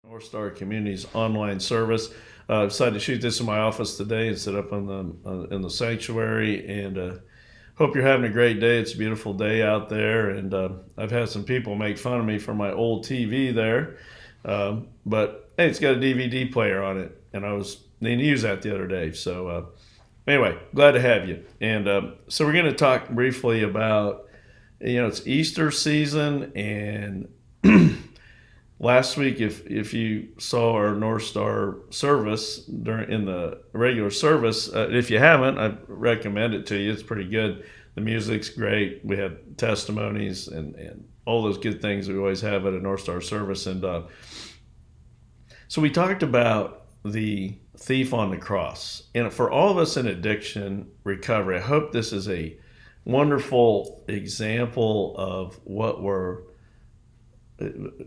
NorthStar Community's online service. Decided to shoot this in my office today and set up in the sanctuary. And hope you're having a great day. It's a beautiful day out there, and I've had some people make fun of me for my old TV there, but hey, it's got a DVD player on it, and I was needing to use that the other day. So anyway, glad to have you. And so we're going to talk briefly about, it's Easter season, and last week, if you saw our NorthStar service in the regular service, if you haven't, I recommend it to you. It's pretty good. The music's great. We had testimonies and all those good things that we always have at a NorthStar service. And so we talked about the thief on the cross. And for all of us in addiction recovery, I hope this is a wonderful example of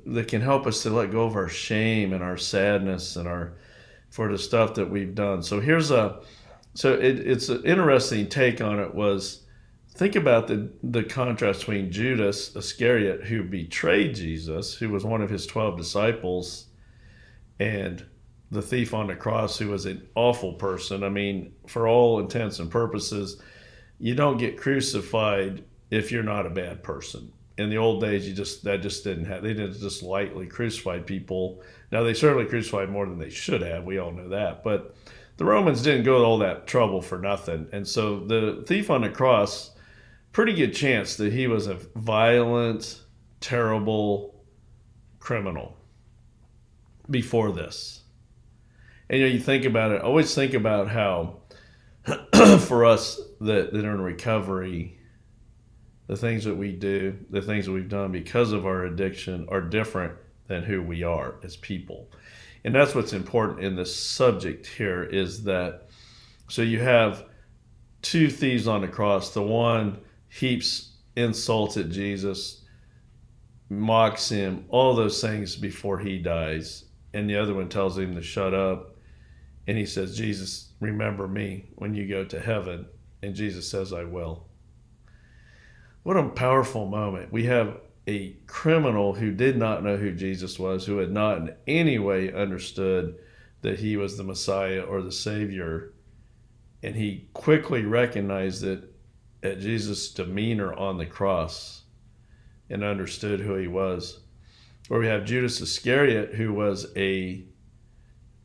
that can help us to let go of our shame and our sadness and for the stuff that we've done. So it's an interesting take on it. Was think about the contrast between Judas Iscariot, who betrayed Jesus, who was one of his 12 disciples, and the thief on the cross, who was an awful person. I mean, for all intents and purposes, you don't get crucified if you're not a bad person. In the old days, they didn't just lightly crucify people. Now, they certainly crucified more than they should have. We all know that. But the Romans didn't go to all that trouble for nothing. And so the thief on the cross, pretty good chance that he was a violent, terrible criminal before this. And you think about it, always think about how for us that are in recovery, the things that we do, the things that we've done because of our addiction are different than who we are as people. And that's what's important in this subject here, is that, so you have two thieves on the cross. The one heaps insults at Jesus, mocks him, all those things before he dies. And the other one tells him to shut up. And he says, Jesus, remember me when you go to heaven. And Jesus says, I will. What a powerful moment. We have a criminal who did not know who Jesus was, who had not in any way understood that he was the Messiah or the Savior. And he quickly recognized it at Jesus' demeanor on the cross and understood who he was. Or we have Judas Iscariot, who was a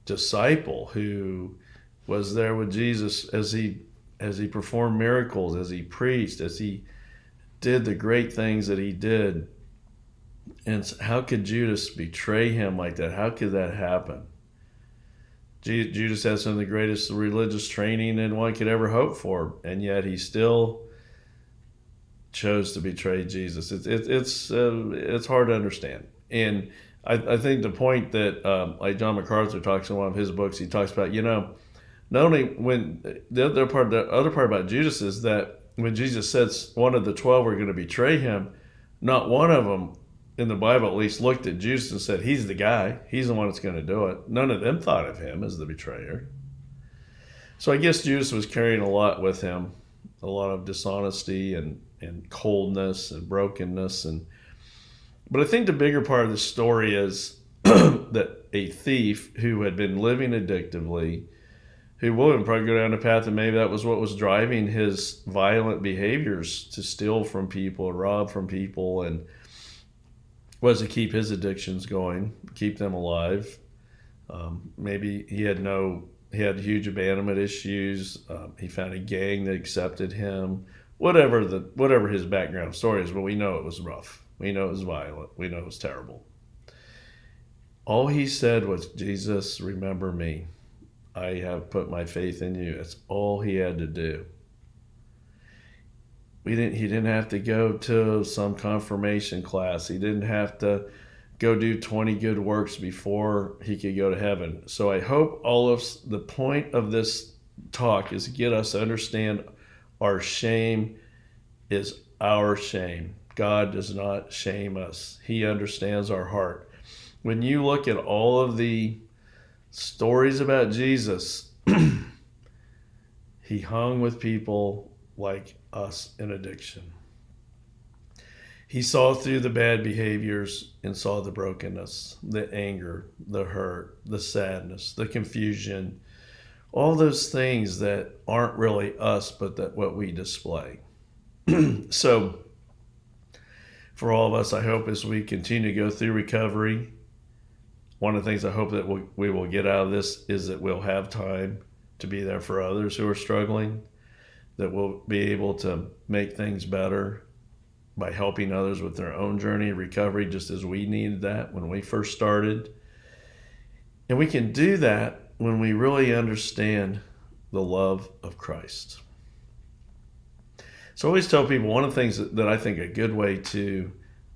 disciple, who was there with Jesus as he performed miracles, as he preached, as he did the great things that he did. And how could Judas betray him like that? How could that happen? Judas had some of the greatest religious training anyone could ever hope for, and yet he still chose to betray Jesus. It's hard to understand. And I think the point that like John MacArthur talks in one of his books, he talks about, not only when the other part about Judas is that when Jesus says one of the 12 were going to betray him, not one of them, in the Bible at least, looked at Judas and said, he's the guy. He's the one that's going to do it. None of them thought of him as the betrayer. So I guess Judas was carrying a lot with him, a lot of dishonesty and coldness and brokenness. But I think the bigger part of the story is that a thief who had been living addictively, who would probably go down the path, and maybe that was what was driving his violent behaviors, to steal from people, rob from people, and was to keep his addictions going, keep them alive. Maybe he had huge abandonment issues. He found a gang that accepted him. Whatever his background story is, but we know it was rough. We know it was violent. We know it was terrible. All he said was, Jesus, remember me. I have put my faith in you. That's all he had to do. He didn't have to go to some confirmation class. He didn't have to go do 20 good works before he could go to heaven. So I hope the point of this talk is to get us to understand our shame is our shame. God does not shame us. He understands our heart. When you look at all of the stories about Jesus, he hung with people like us in addiction. He saw through the bad behaviors and saw the brokenness, the anger, the hurt, the sadness, the confusion, all those things that aren't really us, but that what we display. So for all of us, I hope as we continue to go through recovery, one of the things I hope that we will get out of this is that we'll have time to be there for others who are struggling, that we'll be able to make things better by helping others with their own journey of recovery, just as we needed that when we first started. And we can do that when we really understand the love of Christ. So I always tell people one of the things that I think a good way to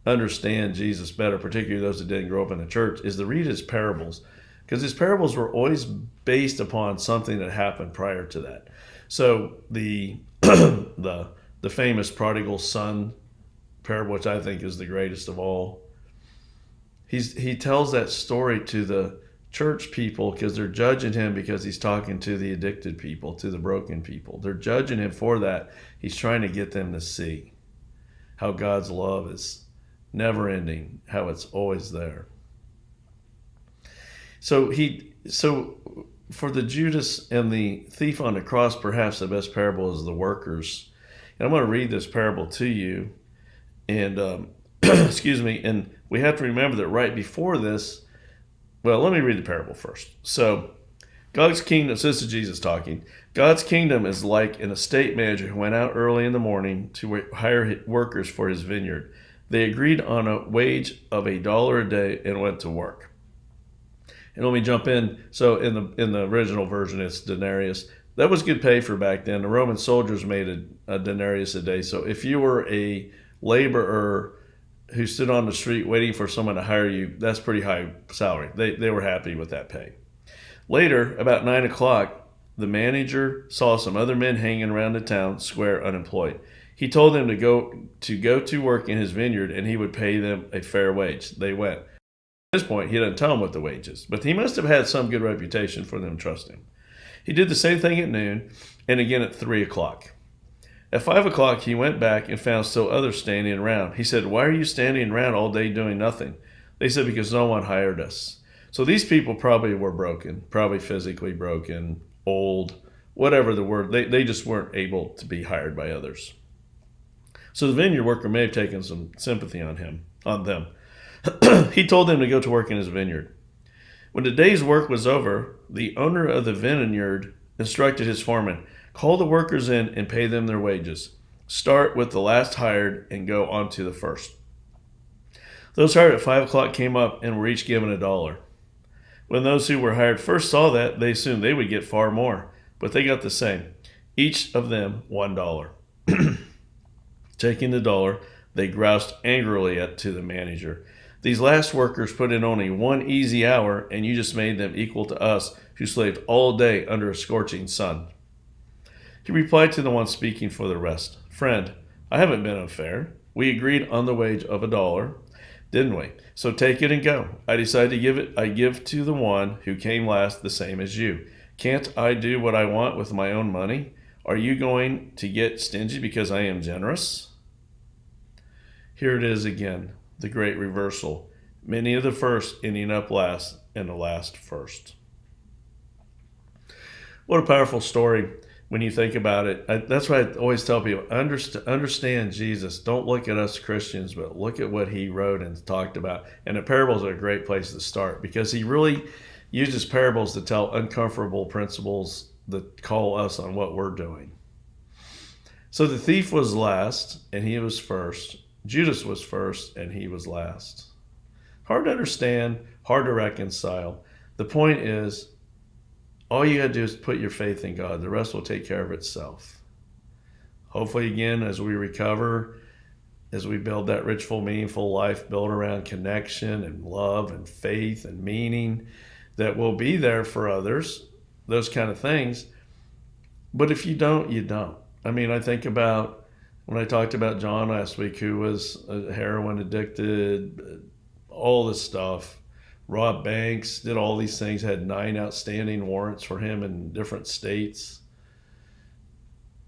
understand Jesus better, particularly those that didn't grow up in the church, is to read his parables. Because his parables were always based upon something that happened prior to that. So the the famous prodigal son parable, which I think is the greatest of all, he tells that story to the church people because they're judging him because he's talking to the addicted people, to the broken people. They're judging him for that. He's trying to get them to see how God's love is never ending, how it's always there. So for the Judas and the thief on the cross, perhaps the best parable is the workers. And I'm going to read this parable to you. And excuse me. And we have to remember that right before this, well, let me read the parable first. So God's kingdom, so this is Jesus talking. God's kingdom is like an estate manager who went out early in the morning to hire workers for his vineyard. They agreed on a wage of $1 a day and went to work. And let me jump in. So in the original version, it's denarius. That was good pay for back then. The Roman soldiers made a denarius a day. So if you were a laborer who stood on the street waiting for someone to hire you, that's pretty high salary. They were happy with that pay. Later, about 9 o'clock, the manager saw some other men hanging around the town square unemployed. He told them to go to work in his vineyard and he would pay them a fair wage. They went. At this point, he didn't tell them what the wage is, but he must have had some good reputation for them to trust him. He did the same thing at noon and again at 3 o'clock. At 5 o'clock, he went back and found still others standing around. He said, "Why are you standing around all day doing nothing?" They said, "Because no one hired us." So these people probably were broken, probably physically broken, old, whatever the word. They just weren't able to be hired by others. So the vineyard worker may have taken some sympathy on them. He told them to go to work in his vineyard. When the day's work was over, the owner of the vineyard instructed his foreman, "Call the workers in and pay them their wages. Start with the last hired and go on to the first." Those hired at 5 o'clock came up and were each given $1. When those who were hired first saw that, they assumed they would get far more, but they got the same. Each of them $1. Taking the $1, they groused angrily to the manager. "These last workers put in only 1 easy hour, and you just made them equal to us who slaved all day under a scorching sun." He replied to the one speaking for the rest, "Friend, I haven't been unfair. We agreed on the wage of $1, didn't we? So take it and go. I decided I give to the one who came last the same as you. Can't I do what I want with my own money? Are you going to get stingy because I am generous?" Here it is again, the great reversal. Many of the first ending up last, and the last first. What a powerful story when you think about it. That's why I always tell people, understand Jesus. Don't look at us Christians, but look at what he wrote and talked about. And the parables are a great place to start because he really uses parables to tell uncomfortable principles that call us on what we're doing. So the thief was last, and he was first. Judas was first, and he was last. Hard to understand, hard to reconcile. The point is, all you got to do is put your faith in God. The rest will take care of itself. Hopefully, again, as we recover, as we build that rich, full, meaningful life built around connection and love and faith and meaning, that we'll be there for others, those kind of things. But if you don't, you don't. I mean, I think about when I talked about John last week, who was heroin addicted, all this stuff, robbed banks, did all these things, had 9 outstanding warrants for him in different states.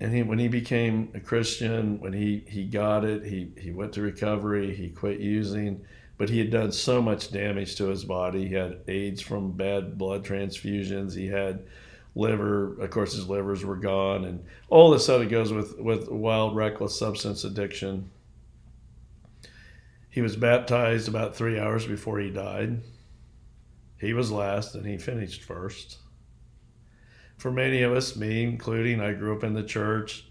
And when he became a Christian, when he got it, he went to recovery, he quit using, but he had done so much damage to his body. He had AIDS from bad blood transfusions. He had liver, of course, his livers were gone, and all this stuff that goes with wild, reckless substance addiction. He was baptized about 3 hours before he died. He was last, and he finished first. For many of us, me including, I grew up in the church.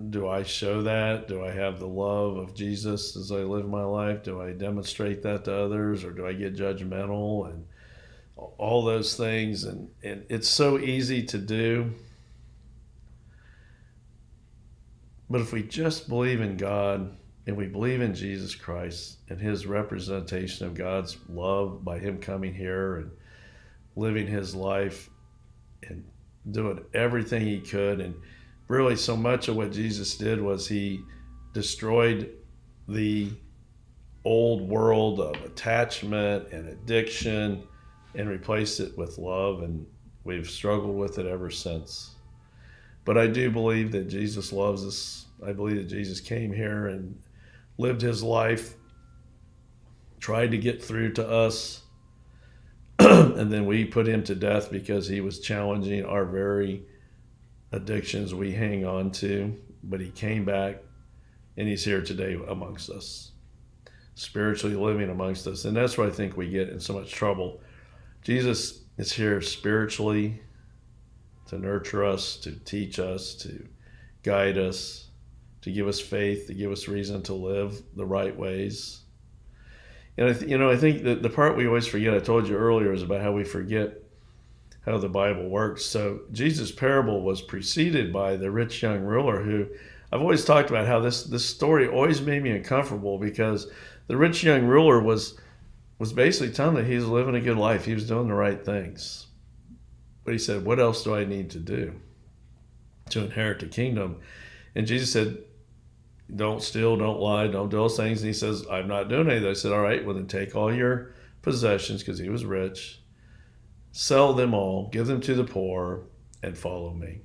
Do I show that? Do I have the love of Jesus as I live my life? Do I demonstrate that to others, or do I get judgmental and all those things? And it's so easy to do. But if we just believe in God and we believe in Jesus Christ and his representation of God's love by him coming here and living his life and doing everything he could, and really so much of what Jesus did was he destroyed the old world of attachment and addiction and replaced it with love, and we've struggled with it ever since. But I do believe that Jesus loves us. I believe that Jesus came here and lived his life, tried to get through to us, and then we put him to death because he was challenging our very addictions we hang on to. But he came back, and he's here today amongst us, spiritually living amongst us. And that's where I think we get in so much trouble. Jesus is here spiritually to nurture us, to teach us, to guide us, to give us faith, to give us reason to live the right ways. And I think that the part we always forget, I told you earlier, is about how we forget how the Bible works. So Jesus' parable was preceded by the rich young ruler, who I've always talked about how this story always made me uncomfortable, because the rich young ruler was basically telling that he was living a good life. He was doing the right things. But he said, what else do I need to do to inherit the kingdom? And Jesus said, don't steal, don't lie, don't do those things. And he says, I'm not doing any of that. I said, all right, well then take all your possessions, because he was rich, sell them all, give them to the poor, and follow me.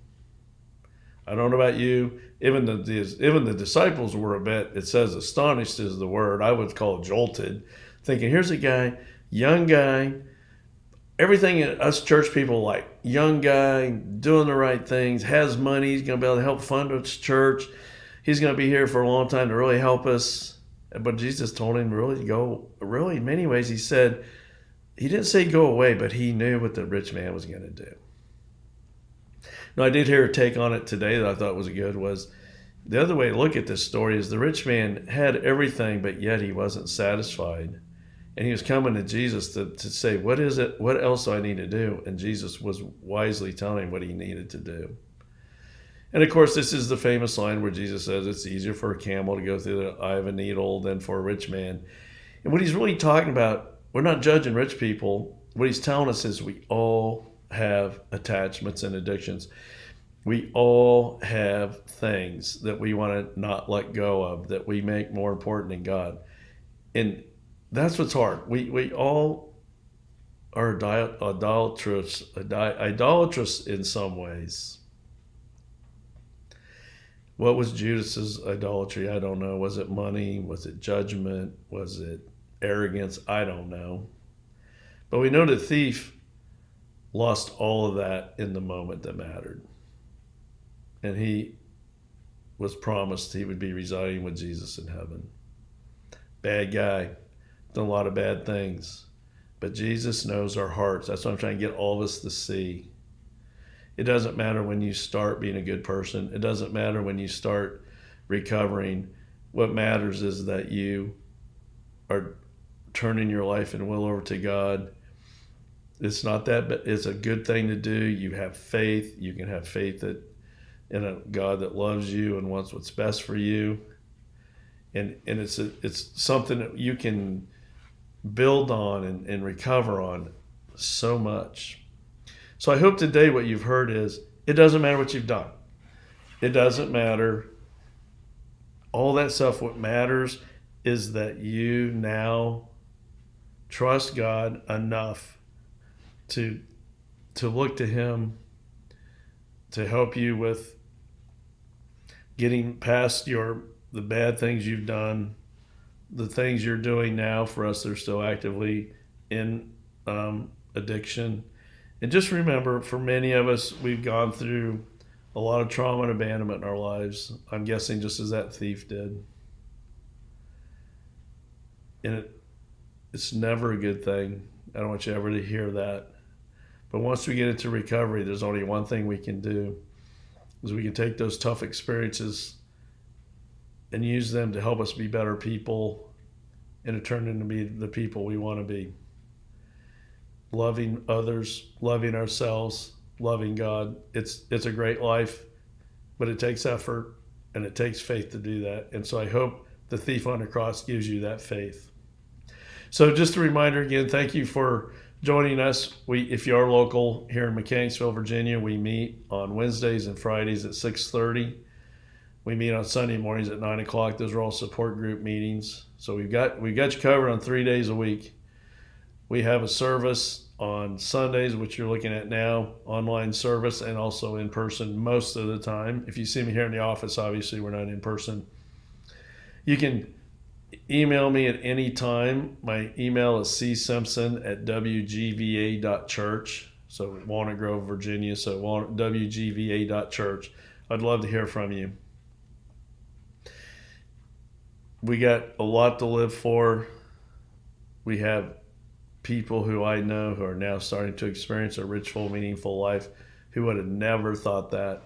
I don't know about you. Even the disciples were a bit, it says astonished is the word. I would call it jolted, thinking, here's a guy, young guy, everything us church people like, young guy, doing the right things, has money, he's going to be able to help fund his church. He's going to be here for a long time to really help us. But Jesus told him really to go, really in many ways, he said, he didn't say go away, but he knew what the rich man was going to do. Now, I did hear a take on it today that I thought was good, was the other way to look at this story is the rich man had everything, but yet he wasn't satisfied. And he was coming to Jesus to say, what is it? What else do I need to do? And Jesus was wisely telling him what he needed to do. And of course, this is the famous line where Jesus says it's easier for a camel to go through the eye of a needle than for a rich man. And what he's really talking about, we're not judging rich people. What he's telling us is we all have attachments and addictions. We all have things that we want to not let go of, that we make more important than God. And that's what's hard. We all are idolatrous in some ways. What was Judas's idolatry? I don't know. Was it money? Was it judgment? Was it arrogance? I don't know. But we know the thief lost all of that in the moment that mattered. And he was promised he would be residing with Jesus in heaven. Bad guy, done a lot of bad things. But Jesus knows our hearts. That's what I'm trying to get all of us to see. It doesn't matter when you start being a good person. It doesn't matter when you start recovering. What matters is that you are turning your life and will over to God. It's not that, but it's a good thing to do. You have faith. You can have faith in a God that loves you and wants what's best for you. And it's something that you can build on and recover on so much. So I hope today what you've heard is, it doesn't matter what you've done. It doesn't matter all that stuff. What matters is that you now trust God enough to look to him, to help you with getting past the bad things you've done, the things you're doing now for us that are still actively in addiction. And just remember, for many of us, we've gone through a lot of trauma and abandonment in our lives. I'm guessing just as that thief did. And it's never a good thing. I don't want you ever to hear that. But once we get into recovery, there's only one thing we can do, is we can take those tough experiences and use them to help us be better people and to turn into be the people we want to be. Loving others, loving ourselves, loving God. It's a great life, but it takes effort and it takes faith to do that. And so I hope the thief on the cross gives you that faith. So just a reminder again, thank you for joining us. If you are local here in Mechanicsville, Virginia, we meet on Wednesdays and Fridays at 6:30. We meet on Sunday mornings at 9 o'clock. Those are all support group meetings. So we've got you covered on 3 days a week. We have a service on Sundays, which you're looking at now, online service, and also in person most of the time. If you see me here in the office, obviously we're not in person. You can email me at any time. My email is csimpson@wgva.church. So Walnut Grove, Virginia. So wgva.church. I'd love to hear from you. We got a lot to live for. We have people who I know who are now starting to experience a rich, full, meaningful life who would have never thought that.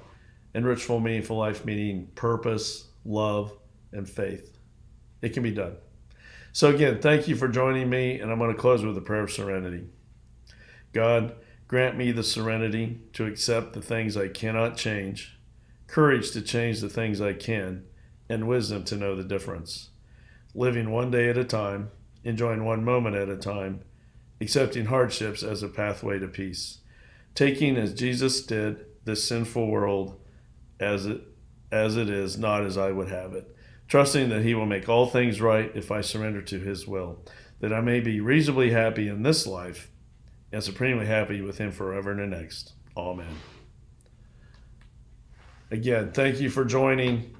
And rich, full, meaningful life meaning purpose, love, and faith. It can be done. So again, thank you for joining me, and I'm going to close with a prayer of serenity. God, grant me the serenity to accept the things I cannot change, courage to change the things I can, and wisdom to know the difference. Living one day at a time, enjoying one moment at a time, accepting hardships as a pathway to peace. Taking, as Jesus did, this sinful world as it is, not as I would have it. Trusting that he will make all things right if I surrender to his will, that I may be reasonably happy in this life and supremely happy with him forever in the next. Amen. Again, thank you for joining.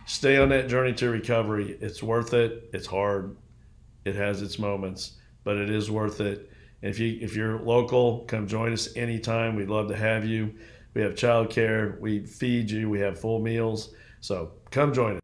Stay on that journey to recovery. It's worth it. It's hard. It has its moments, but it is worth it. If you're local, come join us anytime. We'd love to have you. We have childcare. We feed you. We have full meals. So come join us.